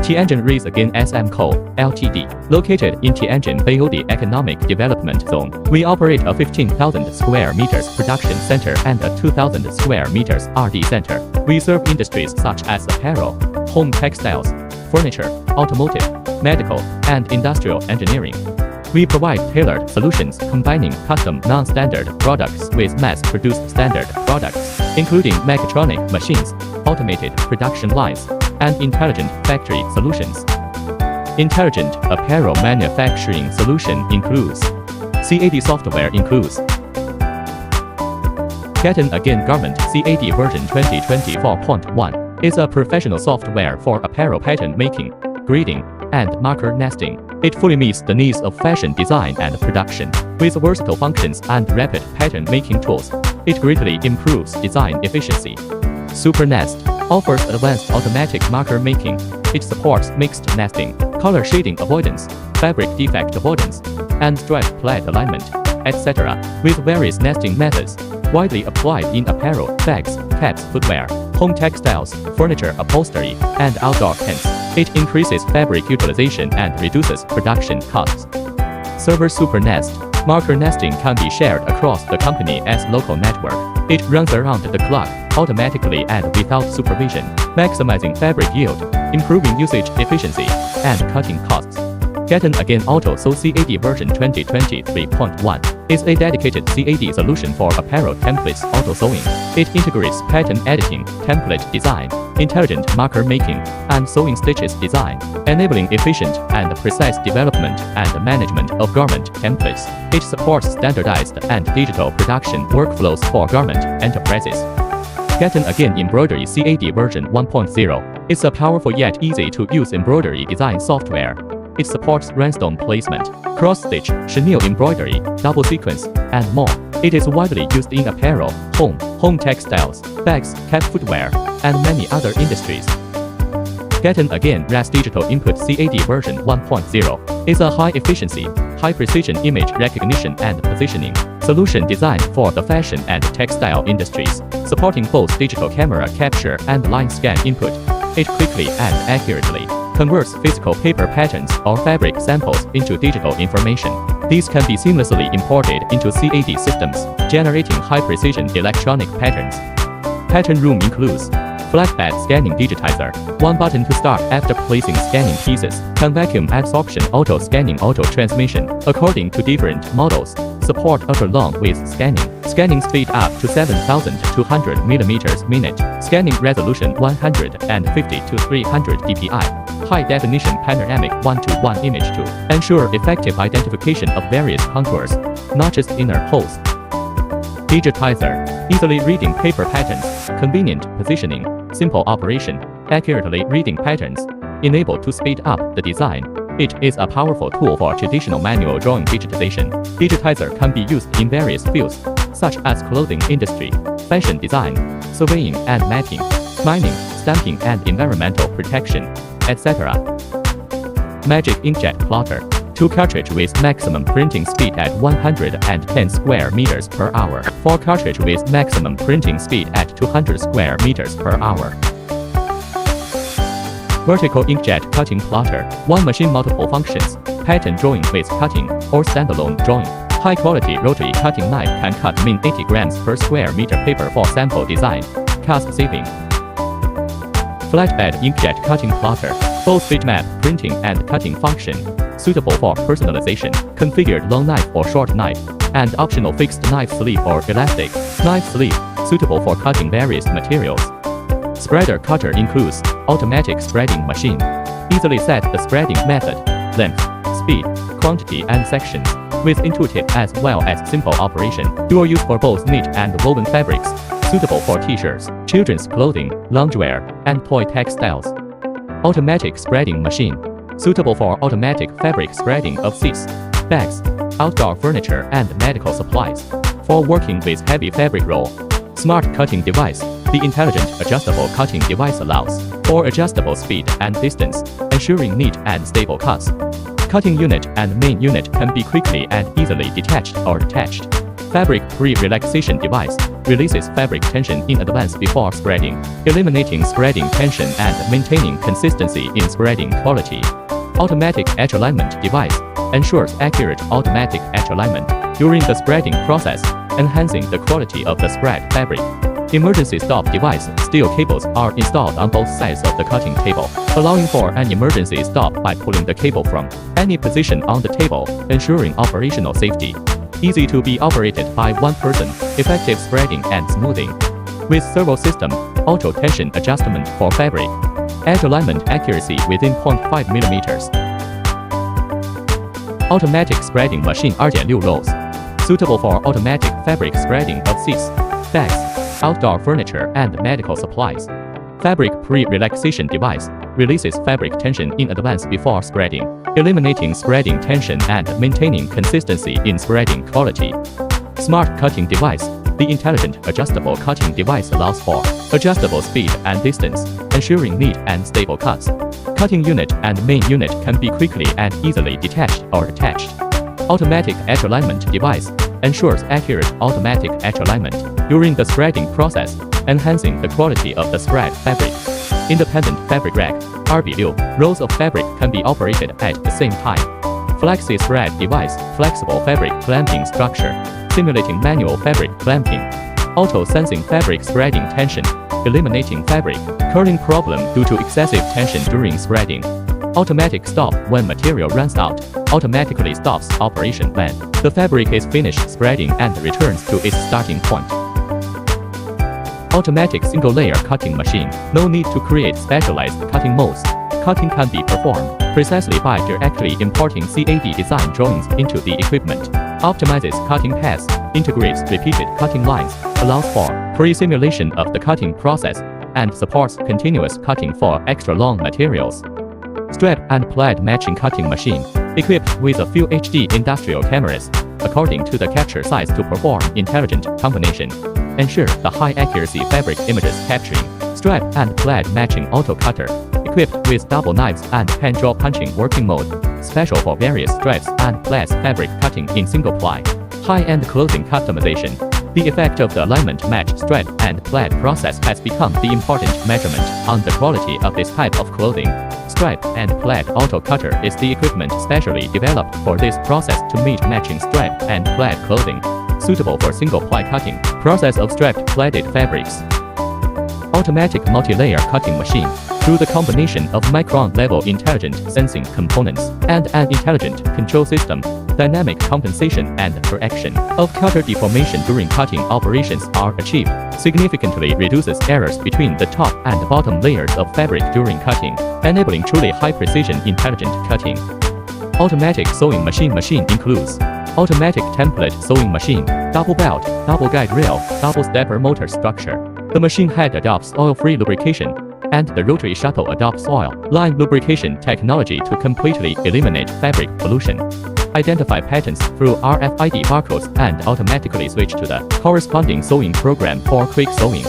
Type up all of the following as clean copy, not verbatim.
Tianjin Raiseagain SM Co., Ltd., located in Tianjin Baiyodi Economic Development Zone. We operate a 15,000 square meters production center and a 2,000 square meters R&D center. We serve industries such as apparel, home textiles, furniture, automotive, medical, and industrial engineering. We provide tailored solutions combining custom non-standard products with mass-produced standard products, including mechatronic machines, automated production lines, and intelligent factory solutions. Intelligent apparel manufacturing solution includes CAD software includes Raiseagain Garment CAD version 2024.1 is a professional software for apparel pattern making, grading, and marker nesting. It fully meets the needs of fashion design and production. With versatile functions and rapid pattern making tools, it greatly improves design efficiency. SuperNest offers advanced automatic marker making. It supports mixed nesting, color shading avoidance, fabric defect avoidance, and stripe plaid alignment, etc., with various nesting methods widely applied in apparel, bags, caps, footwear, home textiles, furniture upholstery, and outdoor tents. It increases fabric utilization and reduces production costs. Server SuperNest marker nesting can be shared across the company as local network. It runs around the clock, automatically and without supervision, maximizing fabric yield, improving usage efficiency, and cutting costs. Raiseagain Auto So CAD version 2023.1 is a dedicated CAD solution for apparel templates auto sewing. It integrates pattern editing, template design, intelligent marker making, and sewing stitches design, enabling efficient and precise development and management of garment templates. It supports standardized and digital production workflows for garment enterprises. Raiseagain Embroidery CAD version 1.0 is a powerful yet easy-to-use embroidery design software. It supports rhinestone placement, cross-stitch, chenille embroidery, double sequence, and more. It is widely used in apparel, home textiles, bags, cat footwear, and many other industries. Raiseagain RAS Digital Input CAD version 1.0 is a high-efficiency, high-precision image recognition and positioning solution designed for the fashion and textile industries, supporting both digital camera capture and line scan input. It quickly and accurately converts physical paper patterns or fabric samples into digital information. These can be seamlessly imported into CAD systems, generating high-precision electronic patterns. Pattern room includes flatbed scanning digitizer, one button to start after placing scanning pieces, can vacuum absorption auto scanning auto transmission according to different models, support ultra-long width scanning speed up to 7,200 mm/minute, scanning resolution 150 to 300 dpi, high-definition panoramic 1:1 image to ensure effective identification of various contours, not just inner holes. Digitizer, easily reading paper patterns, convenient positioning, simple operation, accurately reading patterns, enabled to speed up the design. It is a powerful tool for traditional manual drawing digitization. Digitizer can be used in various fields, such as clothing industry, fashion design, surveying and mapping, mining, stamping and environmental protection, etc. Magic Inkjet Plotter, 2 cartridge with maximum printing speed at 110 square meters per hour, 4 cartridge with maximum printing speed at 200 square meters per hour. Vertical inkjet cutting plotter, 1 machine multiple functions, pattern drawing with cutting, or standalone drawing. High-quality rotary cutting knife can cut min 80 grams per square meter paper for sample design, cost saving. Flatbed inkjet cutting plotter, both bitmap printing and cutting function, suitable for personalization, configured long knife or short knife, and optional fixed knife sleeve or elastic knife sleeve, suitable for cutting various materials. Spreader cutter includes automatic spreading machine. Easily set the spreading method, length, speed, quantity and sections, with intuitive as well as simple operation. Dual use for both knit and woven fabrics, suitable for t-shirts, children's clothing, loungewear, and toy textiles. Automatic spreading machine, suitable for automatic fabric spreading of seats, bags, outdoor furniture and medical supplies. For working with heavy fabric roll. Smart cutting device, the intelligent adjustable cutting device allows for adjustable speed and distance, ensuring neat and stable cuts. Cutting unit and main unit can be quickly and easily detached or attached. Fabric pre-relaxation device, releases fabric tension in advance before spreading, eliminating spreading tension and maintaining consistency in spreading quality. Automatic edge alignment device ensures accurate automatic edge alignment during the spreading process, enhancing the quality of the spread fabric. Emergency stop device steel cables are installed on both sides of the cutting table, allowing for an emergency stop by pulling the cable from any position on the table, ensuring operational safety. Easy to be operated by one person, effective spreading and smoothing. With servo system, auto tension adjustment for fabric. Edge alignment accuracy within 0.5 mm. Automatic spreading machine 2.6 rolls. Suitable for automatic fabric spreading of seats, bags, outdoor furniture and medical supplies. Fabric pre-relaxation device releases fabric tension in advance before spreading, eliminating spreading tension and maintaining consistency in spreading quality. Smart cutting device. The intelligent adjustable cutting device allows for adjustable speed and distance, ensuring neat and stable cuts. Cutting unit and main unit can be quickly and easily detached or attached. Automatic edge alignment device ensures accurate automatic edge alignment during the spreading process, enhancing the quality of the spread fabric. Independent fabric rack, 2.6 rolls of fabric can be operated at the same time. Flexi spread device, flexible fabric clamping structure, simulating manual fabric clamping. Auto sensing fabric spreading tension, eliminating fabric curling problem due to excessive tension during spreading. Automatic stop when material runs out, automatically stops operation when the fabric is finished spreading and returns to its starting point. Automatic single-layer cutting machine. No need to create specialized cutting molds. Cutting can be performed precisely by directly importing CAD design drawings into the equipment. Optimizes cutting paths, integrates repeated cutting lines, allows for pre-simulation of the cutting process, and supports continuous cutting for extra long materials. Strap and plaid matching cutting machine, equipped with a few HD industrial cameras, according to the capture size to perform intelligent combination. Ensure the high accuracy fabric images capturing. Strap and plaid matching auto cutter, equipped with double knives and hand draw punching working mode, special for various stripes and plaids fabric cutting in single ply. High-end clothing customization. The effect of the alignment match strap and plaid process has become the important measurement on the quality of this type of clothing. Strap and plaid auto cutter is the equipment specially developed for this process to meet matching strap and plaid clothing, suitable for single-ply cutting process of strapped plaided fabrics. Automatic multi-layer cutting machine. Through the combination of micron-level intelligent sensing components and an intelligent control system, dynamic compensation and correction of cutter deformation during cutting operations are achieved, significantly reduces errors between the top and bottom layers of fabric during cutting, enabling truly high-precision intelligent cutting. Automatic sewing machine includes automatic template sewing machine, double belt, double guide rail, double stepper motor structure. The machine head adopts oil-free lubrication, and the rotary shuttle adopts oil line lubrication technology to completely eliminate fabric pollution. Identify patterns through RFID barcodes and automatically switch to the corresponding sewing program for quick sewing.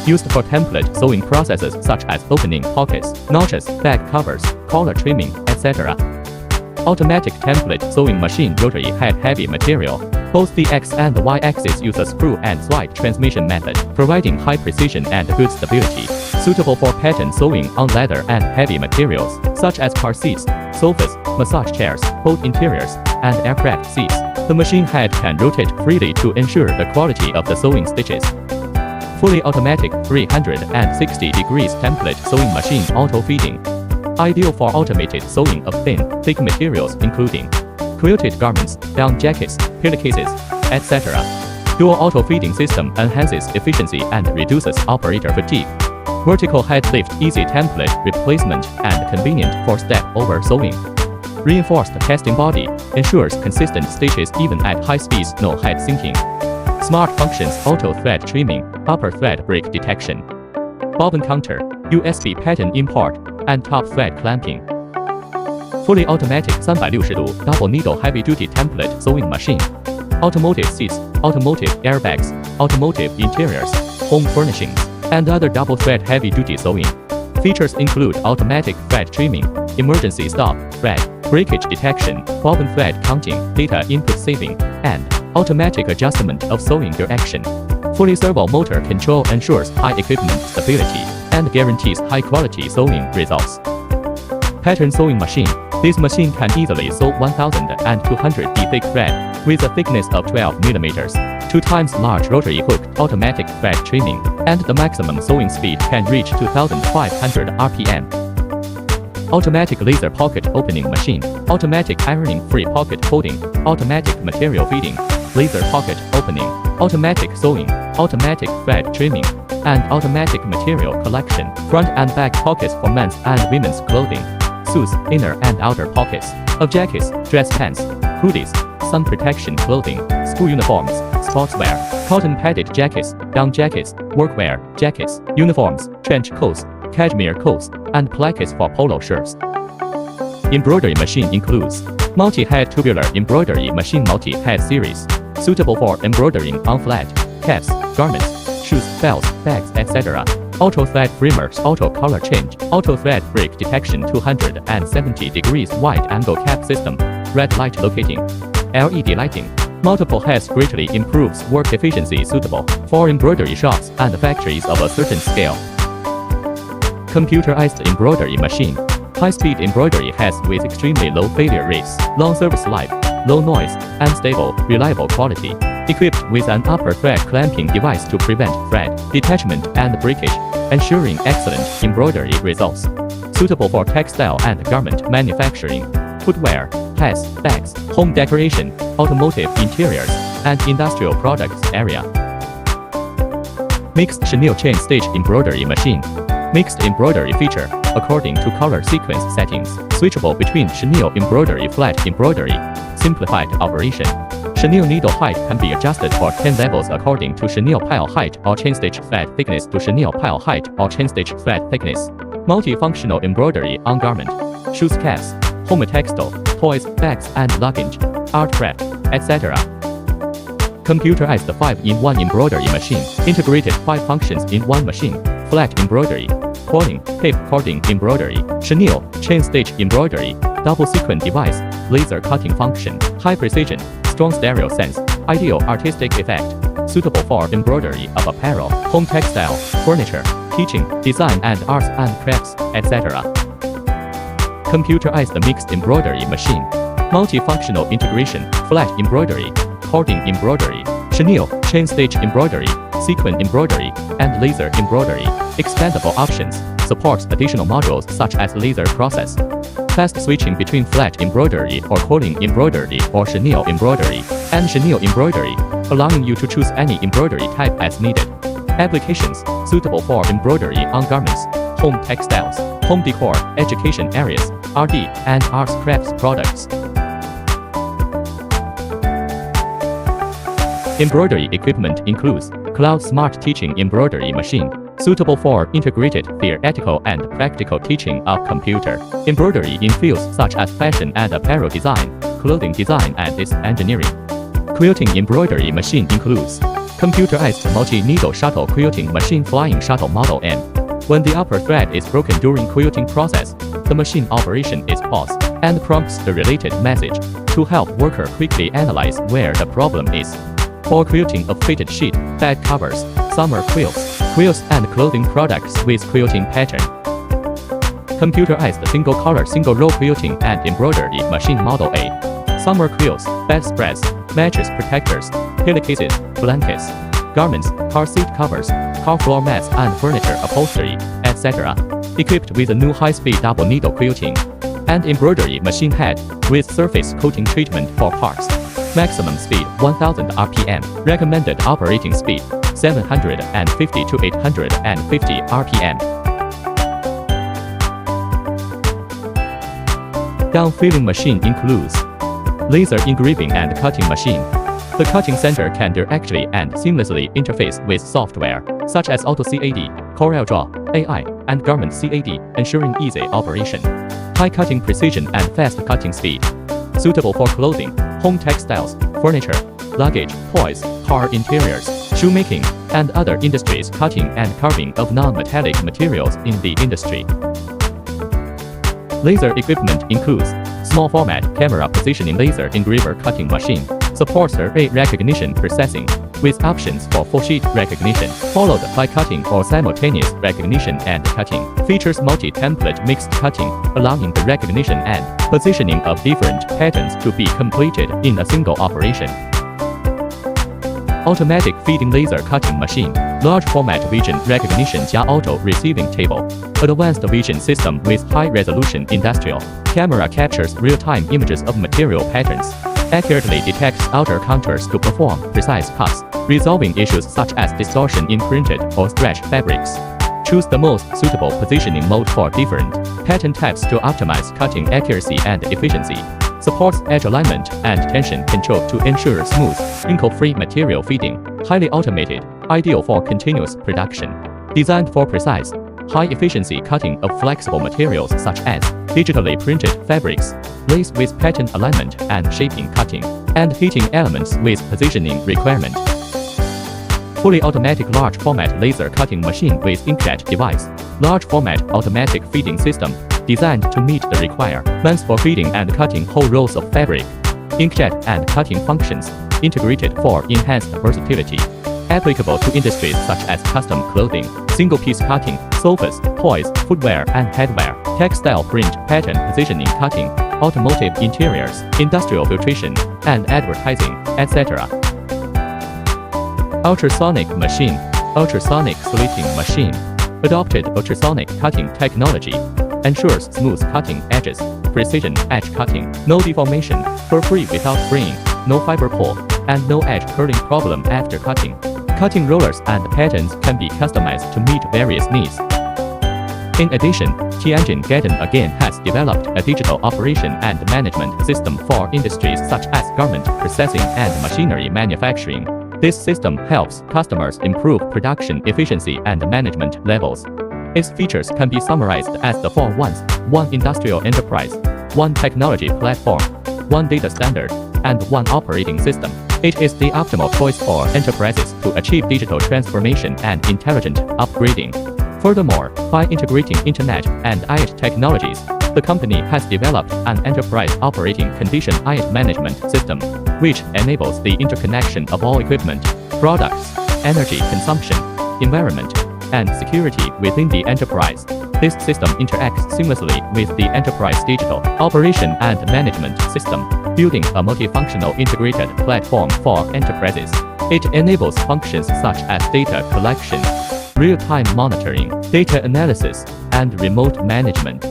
Used for template sewing processes such as opening pockets, notches, bag covers, collar trimming, etc. Automatic template sewing machine rotary head heavy material. Both the X and the Y axis use a screw and slide transmission method, providing high precision and good stability. Suitable for pattern sewing on leather and heavy materials, such as car seats, sofas, massage chairs, boat interiors, and aircraft seats. The machine head can rotate freely to ensure the quality of the sewing stitches. Fully automatic 360 degrees template sewing machine auto feeding. Ideal for automated sewing of thin, thick materials including quilted garments, down jackets, pillowcases, etc. Dual auto feeding system enhances efficiency and reduces operator fatigue. Vertical head lift easy template replacement and convenient for step-over sewing. Reinforced casting body ensures consistent stitches even at high speeds, no head sinking. Smart functions auto thread trimming, upper thread break detection. Bobbin counter, USB pattern import, and top thread clamping. Fully automatic 360° double needle heavy-duty template sewing machine. Automotive seats, automotive airbags, automotive interiors, home furnishings, and other double-thread heavy-duty sewing. Features include automatic thread trimming, emergency stop, thread breakage detection, bobbin thread counting, data input saving, and automatic adjustment of sewing direction. Fully servo motor control ensures high equipment stability and guarantees high-quality sewing results. Pattern sewing machine. This machine can easily sew 1,200 thick thread with a thickness of 12 mm, 2 times large rotary hooked automatic thread trimming, and the maximum sewing speed can reach 2,500 RPM. Automatic laser pocket opening machine, automatic ironing free pocket folding, automatic material feeding, laser pocket opening, automatic sewing, automatic thread trimming, and automatic material collection, front and back pockets for men's and women's clothing, suits, inner and outer pockets, of jackets, dress pants, hoodies, sun protection clothing, school uniforms, sportswear, cotton padded jackets, down jackets, workwear, jackets, uniforms, trench coats, cashmere coats, and plackets for polo shirts. Embroidery machine includes multi-head tubular embroidery machine multi-head series, suitable for embroidering on flat, caps, garments, shoes, belts, bags, etc. Auto thread framers, auto color change, auto thread break detection 270 degrees wide angle cap system, red light locating, LED lighting. Multiple heads greatly improves work efficiency suitable for embroidery shops and factories of a certain scale. Computerized embroidery machine. High-speed embroidery heads with extremely low failure rates, long service life, low noise, and stable, reliable quality. Equipped with an upper thread clamping device to prevent thread detachment and breakage, ensuring excellent embroidery results. Suitable for textile and garment manufacturing, footwear, hats, bags, home decoration, automotive interiors, and industrial products area. Mixed chenille chain stitch embroidery machine. Mixed embroidery feature, according to color sequence settings, switchable between chenille embroidery, flat embroidery, simplified operation. Chenille needle height can be adjusted for 10 levels according to chenille pile height or chain stitch thread thickness to chenille pile height or chain stitch thread thickness. Multifunctional embroidery on garment, shoes, caps, home textile, toys, bags and luggage, art craft, etc. Computerized 5-in-1 embroidery machine, integrated 5 functions in one machine, flat embroidery, quilting, tape cording embroidery, chenille, chain stitch embroidery, double sequin device, laser cutting function, high precision, strong stereo sense, ideal artistic effect, suitable for embroidery of apparel, home textile, furniture, teaching, design and arts and crafts, etc. Computerized mixed embroidery machine, multifunctional integration, flat embroidery, cording embroidery, chenille, chain stitch embroidery, sequin embroidery, and laser embroidery. Expandable options, supports additional modules such as laser process. Fast switching between flat embroidery or quilting embroidery or chenille embroidery and chenille embroidery, allowing you to choose any embroidery type as needed. Applications, suitable for embroidery on garments, home textiles, home decor, education areas, RD and arts crafts products. Embroidery equipment includes Cloud Smart Teaching Embroidery Machine, suitable for integrated theoretical and practical teaching of computer embroidery in fields such as fashion and apparel design, clothing design and its engineering. Quilting embroidery machine includes computerized multi-needle shuttle quilting machine Flying Shuttle Model M. When the upper thread is broken during quilting process, the machine operation is paused and prompts the related message to help worker quickly analyze where the problem is. For quilting of fitted sheet, bag covers, summer quilts and clothing products with quilting pattern. Computerized single-color single-row quilting and embroidery machine Model A. Summer quilts, bedspreads, mattress protectors, pillowcases, blankets, garments, car seat covers, car floor mats and furniture upholstery, etc. Equipped with a new high-speed double needle quilting and embroidery machine head with surface coating treatment for parts. Maximum speed 1000 RPM. Recommended operating speed 750 to 850 RPM. Downfilling machine includes laser engraving and cutting machine. The cutting center can directly and seamlessly interface with software such as AutoCAD, CorelDRAW, AI, and Garment CAD, ensuring easy operation. High cutting precision and fast cutting speed. Suitable for clothing, home textiles, furniture, luggage, toys, car interiors, shoemaking, and other industries cutting and carving of non-metallic materials in the industry. Laser equipment includes small format camera positioning laser engraver cutting machine, supports array recognition processing, with options for full sheet recognition, followed by cutting or simultaneous recognition and cutting. Features multi-template mixed cutting, allowing the recognition and positioning of different patterns to be completed in a single operation. Automatic feeding laser cutting machine, large format vision recognition加 auto receiving table, advanced vision system with high resolution industrial camera captures real-time images of material patterns, accurately detects outer contours to perform precise cuts, resolving issues such as distortion in printed or stretched fabrics. Choose the most suitable positioning mode for different pattern types to optimize cutting accuracy and efficiency. Supports edge alignment and tension control to ensure smooth, wrinkle-free material feeding. Highly automated, ideal for continuous production. Designed for precise, high-efficiency cutting of flexible materials such as digitally printed fabrics, lace with pattern alignment and shaping cutting, and heating elements with positioning requirement. Fully automatic large format laser cutting machine with inkjet device. Large format automatic feeding system, designed to meet the requirements for feeding and cutting whole rolls of fabric. Inkjet and cutting functions, integrated for enhanced versatility. Applicable to industries such as custom clothing, single-piece cutting, sofas, toys, footwear and headwear, textile print, pattern positioning cutting, automotive interiors, industrial filtration, and advertising, etc. Ultrasonic machine, ultrasonic slitting machine. Adopted ultrasonic cutting technology. Ensures smooth cutting edges, precision edge cutting, no deformation, fur-free without fraying, no fiber pull, and no edge curling problem after cutting. Cutting rollers and patterns can be customized to meet various needs. In addition, Raiseagain has developed a digital operation and management system for industries such as garment processing and machinery manufacturing. This system helps customers improve production efficiency and management levels. Its features can be summarized as the 4 ones: 1 industrial enterprise, 1 technology platform, 1 data standard, and 1 operating system. It is the optimal choice for enterprises to achieve digital transformation and intelligent upgrading. Furthermore, by integrating Internet and IoT technologies, the company has developed an enterprise operating condition IoT management system, which enables the interconnection of all equipment, products, energy consumption, environment, and security within the enterprise. This system interacts seamlessly with the enterprise digital operation and management system, building a multifunctional integrated platform for enterprises. It enables functions such as data collection, real-time monitoring, data analysis, and remote management.